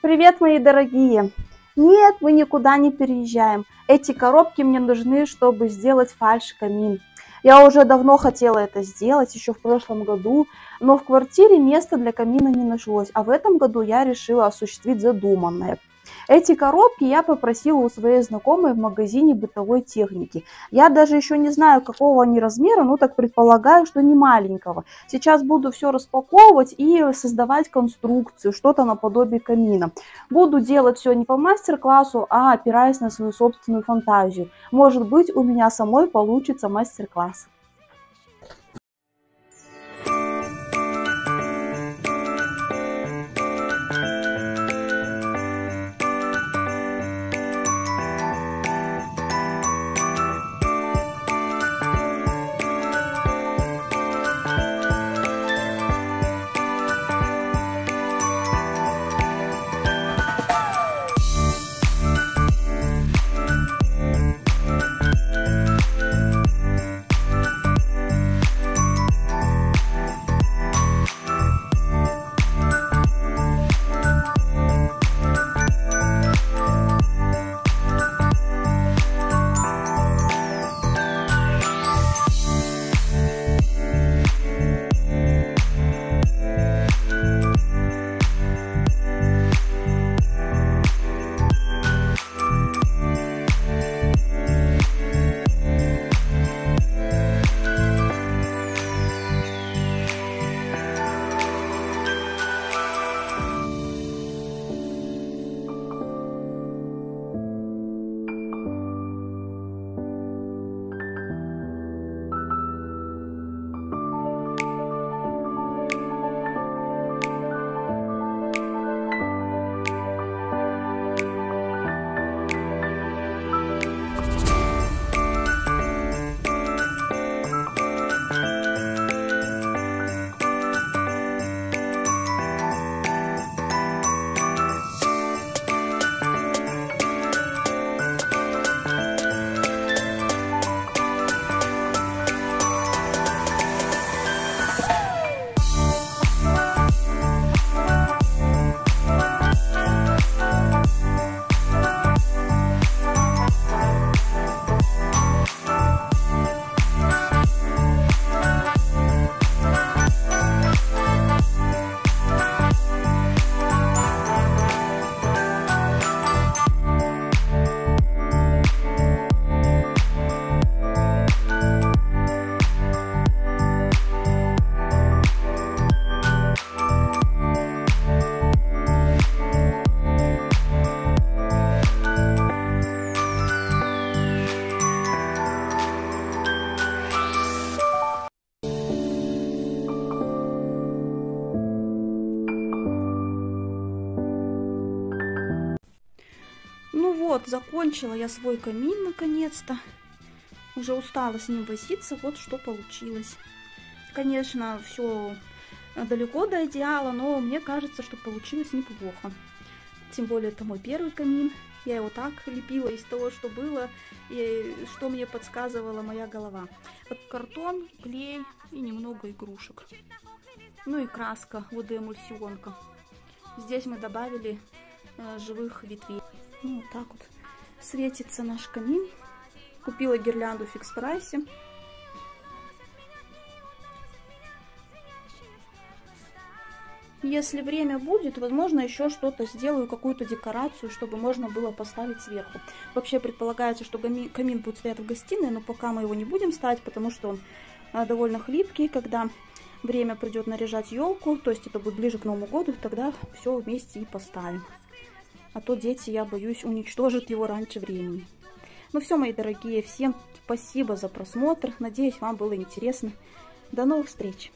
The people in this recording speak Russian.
Привет, мои дорогие! Нет, мы никуда не переезжаем. Эти коробки мне нужны, чтобы сделать фальш-камин. Я уже давно хотела это сделать, еще в прошлом году, но в квартире места для камина не нашлось, а в этом году я решила осуществить задуманное. Эти коробки я попросила у своей знакомой в магазине бытовой техники. Я даже еще не знаю, какого они размера, но так предполагаю, что не маленького. Сейчас буду все распаковывать и создавать конструкцию, что-то наподобие камина. Буду делать все не по мастер-классу, а опираясь на свою собственную фантазию. Может быть, у меня самой получится мастер-класс. Ну вот, закончила я свой камин наконец-то. Уже устала с ним возиться, вот что получилось. Конечно, все далеко до идеала, но мне кажется, что получилось неплохо. Тем более, это мой первый камин. Я его так лепила из того, что было, и что мне подсказывала моя голова. Вот картон, клей и немного игрушек. Ну и краска, водоэмульсионка. Здесь мы добавили живых ветвей. Ну, вот так вот светится наш камин. Купила гирлянду в фикс-прайсе. Если время будет, возможно, еще что-то сделаю, какую-то декорацию, чтобы можно было поставить сверху. Вообще предполагается, что камин будет стоять в гостиной, но пока мы его не будем ставить, потому что он довольно хлипкий. Когда время придет наряжать елку, то есть это будет ближе к Новому году, тогда все вместе и поставим. А то дети, я боюсь, уничтожат его раньше времени. Ну все, мои дорогие, всем спасибо за просмотр. Надеюсь, вам было интересно. До новых встреч!